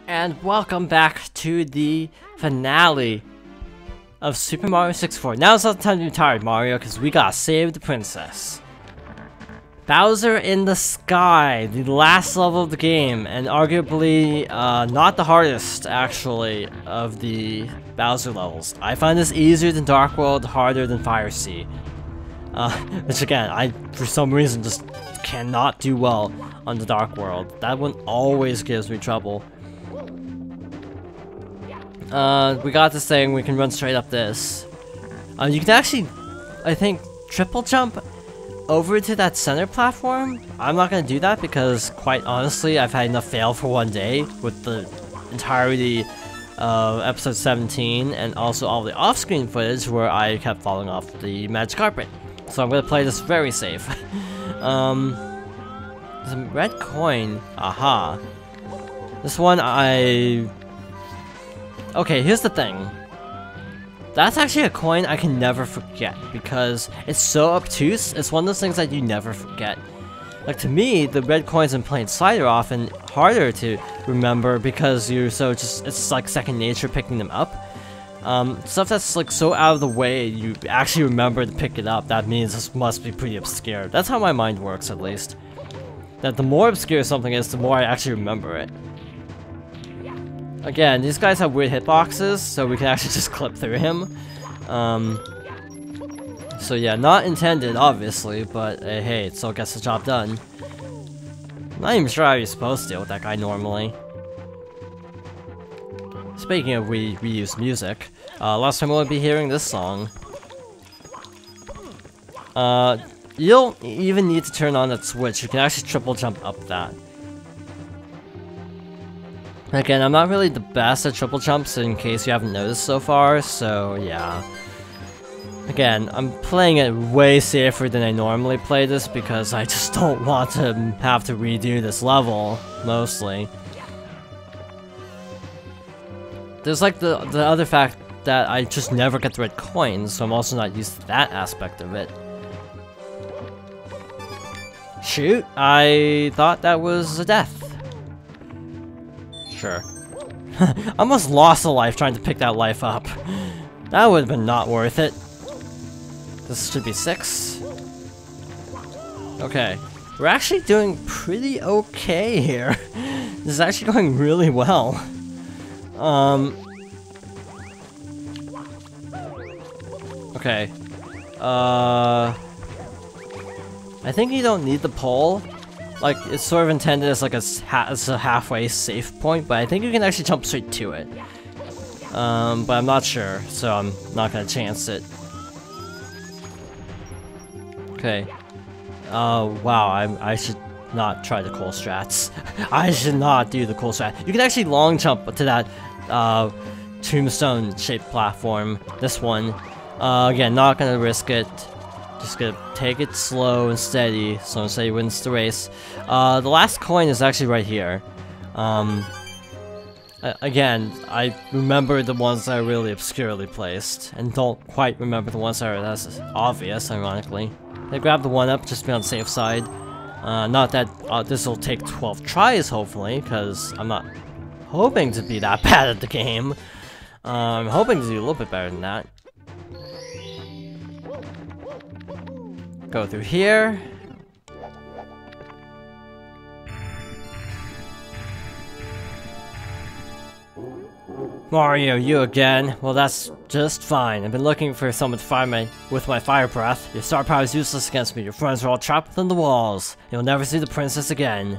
And welcome back to the finale of Super Mario 64. Now's not the time to be tired, Mario, because we gotta save the princess. Bowser in the Sky, the last level of the game, and arguably not the hardest, actually, of the Bowser levels. I find this easier than Dark World, harder than Fire Sea. Which again, I, for some reason, just cannot do well on the Dark World. That one always gives me trouble. We got this thing, we can run straight up this. You can actually, I think, triple jump over to that center platform. I'm not gonna do that because, quite honestly, I've had enough fail for one day with the entirety of episode 17 and also all the off-screen footage where I kept falling off the magic carpet. So I'm gonna play this very safe. There's a red coin. Aha. This one Okay, here's the thing. That's actually a coin I can never forget because it's so obtuse. It's one of those things that you never forget. Like, to me, the red coins in plain sight are often harder to remember because you're so just, it's like second nature picking them up. Stuff that's like so out of the way, you actually remember to pick it up. That means this must be pretty obscure. That's how my mind works, at least. That the more obscure something is, the more I actually remember it. Again, these guys have weird hitboxes, so we can actually just clip through him. So yeah, not intended, obviously, but hey, it still gets the job done. I'm not even sure how you're supposed to deal with that guy normally. Speaking of reused music, last time we'll be hearing this song. You don't even need to turn on that switch, you can actually triple jump up that. Again, I'm not really the best at triple jumps in case you haven't noticed so far, so yeah. Again, I'm playing it way safer than I normally play this because I just don't want to have to redo this level, mostly. There's like the other fact that I just never get the red coins, so I'm also not used to that aspect of it. Shoot, I thought that was a death. Sure. I almost lost a life trying to pick that life up. That would have been not worth it. This should be 6. Okay. We're actually doing pretty okay here. This is actually going really well. Okay. I think you don't need the pole. Like, it's sort of intended as like as a halfway safe point, but I think you can actually jump straight to it. But I'm not sure, so I'm not gonna chance it. Okay. Wow, I should not try the cool strats. I should not do the cool strat. You can actually long jump to that tombstone-shaped platform. This one. Again, not gonna risk it. Just gonna take it slow and steady, so say wins the race. The last coin is actually right here. Again, I remember the ones that are really obscurely placed, and don't quite remember the ones that are less obvious, ironically. I grab the 1-up just to be on the safe side. Not that this will take 12 tries, hopefully, because I'm not hoping to be that bad at the game. I'm hoping to do a little bit better than that. Go through here. Mario, you again? Well, that's just fine. I've been looking for someone to fire me with my fire breath. Your star power is useless against me. Your friends are all trapped within the walls. You'll never see the princess again.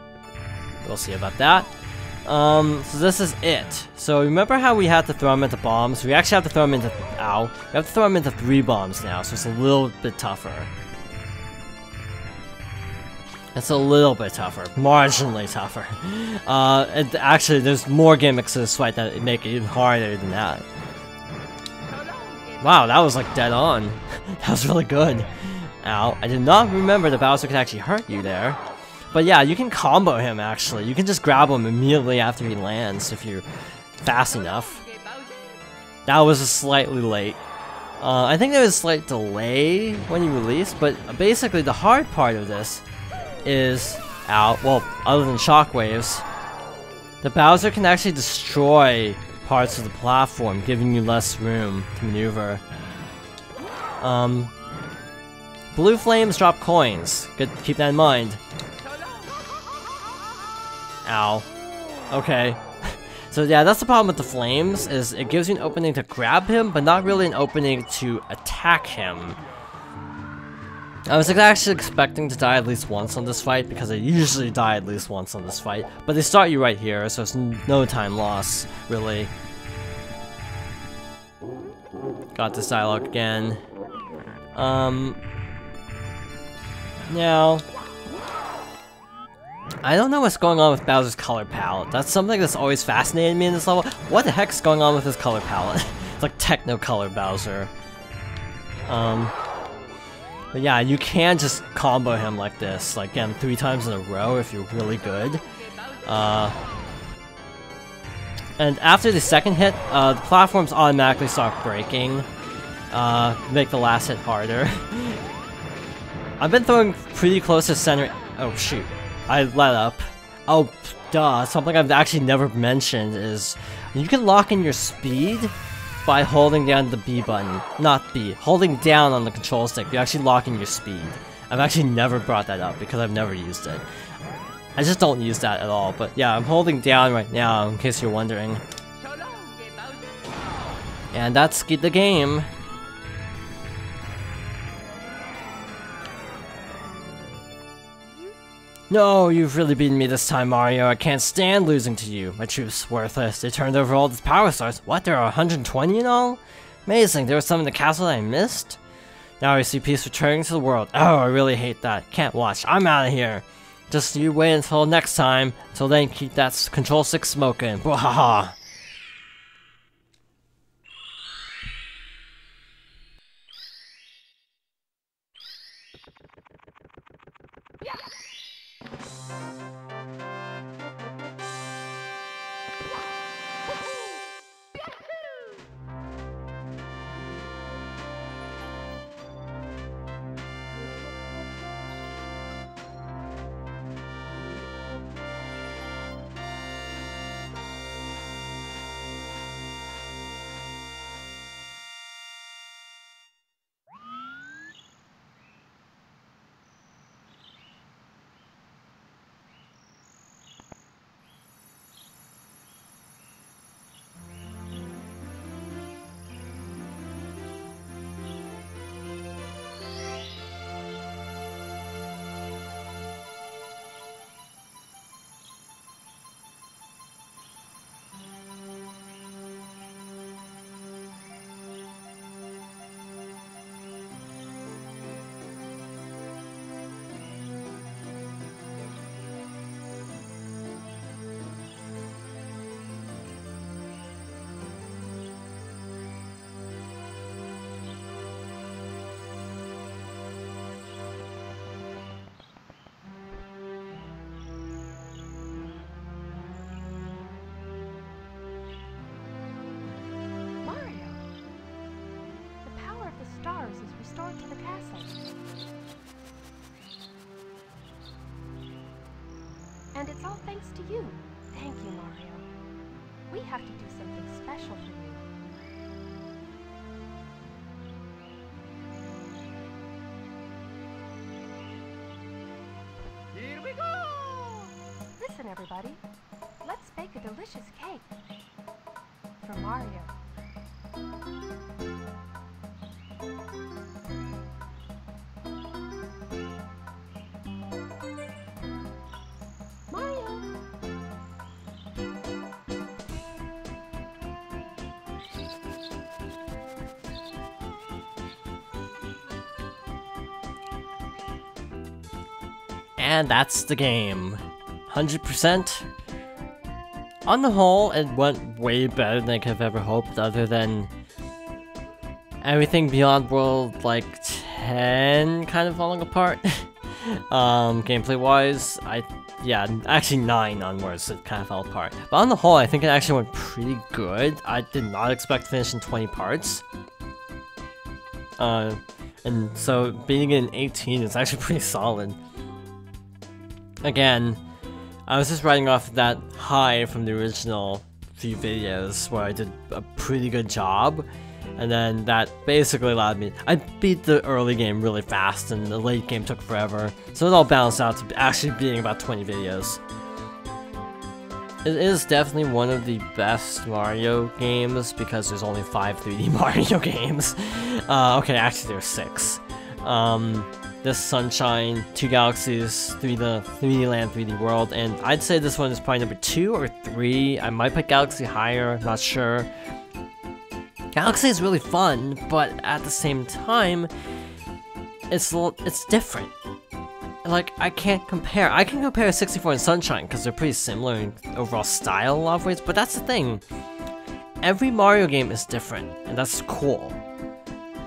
We'll see about that. So this is it. So remember how we had to throw them into bombs? We actually have to throw them into... Ow. We have to throw them into 3 bombs now, so it's a little bit tougher. It's a little bit tougher, marginally tougher. And actually, there's more gimmicks to this fight that make it even harder than that. Wow, that was like dead on. That was really good. Ow, I did not remember that Bowser could actually hurt you there. But yeah, you can combo him actually. You can just grab him immediately after he lands if you're fast enough. That was slightly late. I think there was a slight delay when you released, but basically the hard part of this is out. Well, other than shockwaves, The Bowser can actually destroy parts of the platform, giving you less room to maneuver. Blue flames drop coins. Good, keep that in mind. Ow. Okay. So yeah, that's the problem with the flames, is it gives you an opening to grab him, but not really an opening to attack him. I was actually expecting to die at least once on this fight, because I usually die at least once on this fight, but they start you right here, so it's no time loss, really. Got this dialogue again. Now, I don't know what's going on with Bowser's color palette. That's something that's always fascinated me in this level. What the heck's going on with his color palette? It's like Technicolor Bowser. But yeah, you can just combo him like this, like again 3 times in a row if you're really good. And after the second hit, the platforms automatically start breaking, make the last hit harder. I've been throwing pretty close to center. Oh shoot, I let up. Oh duh, something I've actually never mentioned is you can lock in your speed by holding down the B button. Not B, holding down on the control stick, you actually lock in your speed. I've actually never brought that up because I've never used it. I just don't use that at all, but yeah, I'm holding down right now in case you're wondering. And that's the game. No, you've really beaten me this time, Mario. I can't stand losing to you. My troops worthless. They turned over all the power stars. What, there are 120 in all? Amazing, there was some in the castle that I missed? Now I see peace returning to the world. Oh, I really hate that. Can't watch. I'm out of here. Just you wait until next time. Till then, keep that control stick smoking. Bwahaha. Is restored to the castle. And it's all thanks to you. Thank you, Mario. We have to do something special for you. Here we go! Listen, everybody. Let's bake a delicious cake for Mario. And that's the game. 100%. On the whole, it went way better than I could have ever hoped, other than everything beyond World, like, 10 kind of falling apart. Gameplay-wise, yeah, actually 9 onwards, it kind of fell apart. But on the whole, I think it actually went pretty good. I did not expect to finish in 20 parts. And so beating it in 18 is actually pretty solid. Again, I was just writing off that high from the original few videos where I did a pretty good job, and then that basically allowed me. I beat the early game really fast, and the late game took forever, so it all balanced out to actually being about 20 videos. It is definitely one of the best Mario games because there's only 5 3D Mario games. Okay, actually there's 6. This Sunshine, 2 Galaxies, 3D Land, 3D World, and I'd say this one is probably number 2 or 3. I might put Galaxy higher, not sure. Galaxy is really fun, but at the same time, it's different. Like, I can't compare. I can compare 64 and Sunshine because they're pretty similar in overall style in a lot of ways, but that's the thing. Every Mario game is different, and that's cool.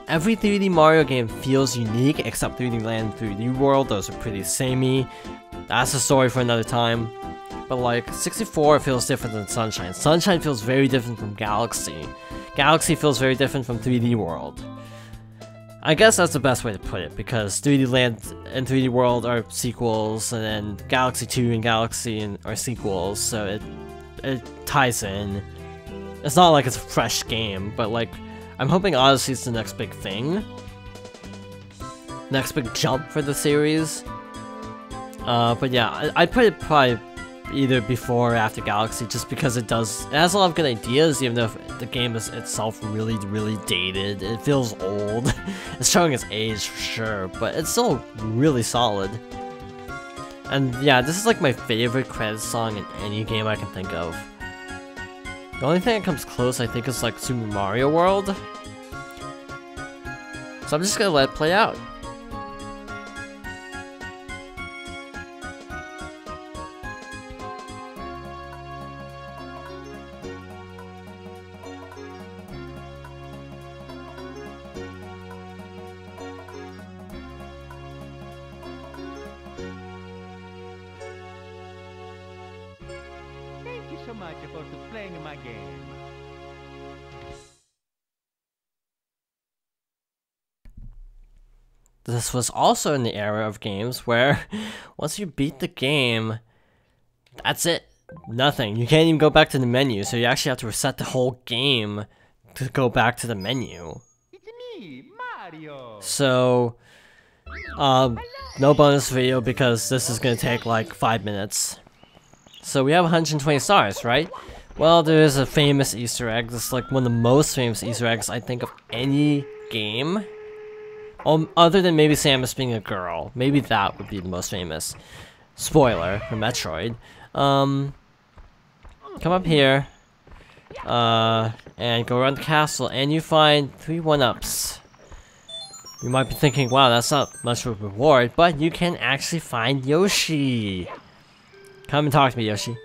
Every 3D Mario game feels unique, except 3D Land, 3D World. Those are pretty samey. That's a story for another time. But like, 64 feels different than Sunshine. Sunshine feels very different from Galaxy. Galaxy feels very different from 3D World. I guess that's the best way to put it, because 3D Land and 3D World are sequels, and then Galaxy 2 and Galaxy are sequels, so it ties in. It's not like it's a fresh game, but like, I'm hoping Odyssey's the next big thing. Next big jump for the series. But yeah, I'd put it probably either before or after Galaxy, just because it has a lot of good ideas, even though the game is itself really, really dated. It feels old. It's showing its age for sure, but it's still really solid. And yeah, this is like my favorite credits song in any game I can think of. The only thing that comes close, I think, is like Super Mario World. So I'm just gonna let it play out. Thank you so much for playing my game. This was also in the era of games where once you beat the game, that's it. Nothing. You can't even go back to the menu, so you actually have to reset the whole game to go back to the menu. It's me, Mario. So, no bonus video because this is gonna take like 5 minutes. So we have 120 stars, right? Well, there's a famous Easter egg. This is like one of the most famous Easter eggs I think of any game. Other than maybe Samus being a girl. Maybe that would be the most famous. Spoiler for Metroid. Come up here. And go around the castle, and you find 3 1-ups. You might be thinking, wow, that's not much of a reward, but you can actually find Yoshi. Come and talk to me, Yoshi.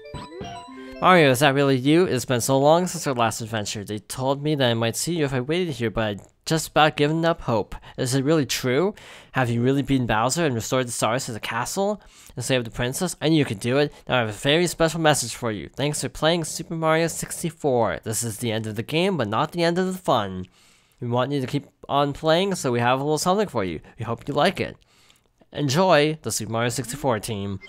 Mario, is that really you? It's been so long since our last adventure. They told me that I might see you if I waited here, but I'd just about given up hope. Is it really true? Have you really beaten Bowser and restored the stars to the castle and saved the princess? I knew you could do it. Now I have a very special message for you. Thanks for playing Super Mario 64. This is the end of the game, but not the end of the fun. We want you to keep on playing, so we have a little something for you. We hope you like it. Enjoy, the Super Mario 64 team.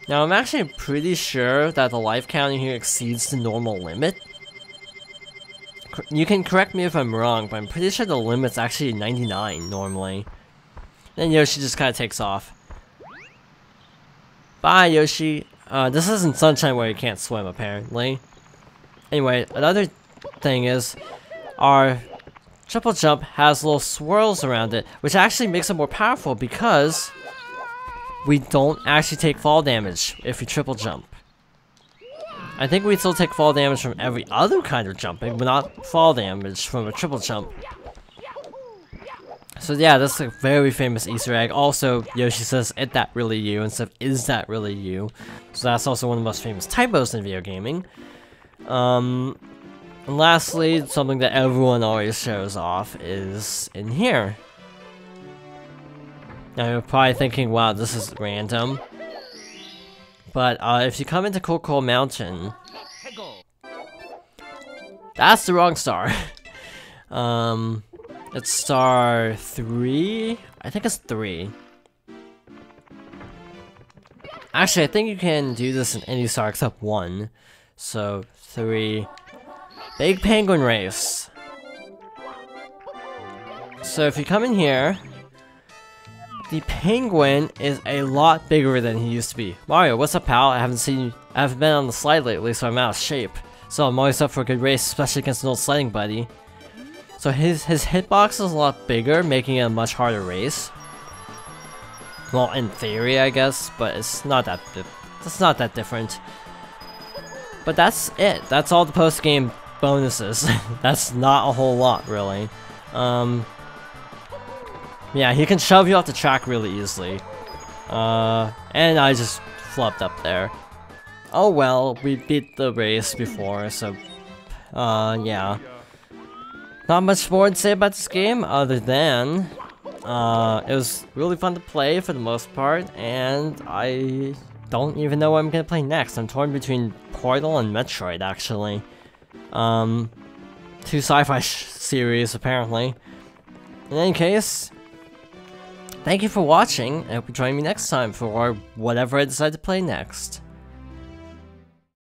Now, I'm actually pretty sure that the life counting here exceeds the normal limit. You can correct me if I'm wrong, but I'm pretty sure the limit's actually 99 normally. Then Yoshi just kind of takes off. Bye, Yoshi. This isn't Sunshine where you can't swim, apparently. Anyway, another thing is, our triple jump has little swirls around it, which actually makes it more powerful because we don't actually take fall damage if we triple jump. I think we still take fall damage from every other kind of jumping, but not fall damage from a triple jump. So yeah, that's a very famous Easter egg. Also, Yoshi says, "Is that really you?" instead of "Is that really you?" So that's also one of the most famous typos in video gaming. And lastly, something that everyone always shows off is in here. Now you're probably thinking, wow, this is random. But if you come into Coco Mountain, that's the wrong star. It's star 3? I think it's 3. Actually, I think you can do this in any star except 1. So, 3. Big penguin race. So if you come in here, the penguin is a lot bigger than he used to be. Mario, what's up, pal? I haven't been on the slide lately, so I'm out of shape. So I'm always up for a good race, especially against an old sledding buddy. So his hitbox is a lot bigger, making it a much harder race. Well, in theory, I guess, but it's not that different. But that's it. That's all the post-game bonuses. That's not a whole lot, really. Yeah, he can shove you off the track really easily. And I just flopped up there. Oh well, we beat the race before, so yeah. Not much more to say about this game other than it was really fun to play for the most part, and I don't even know what I'm gonna play next. I'm torn between Portal and Metroid, actually. Two sci-fi series, apparently. In any case, thank you for watching, and hope you join me next time for whatever I decide to play next.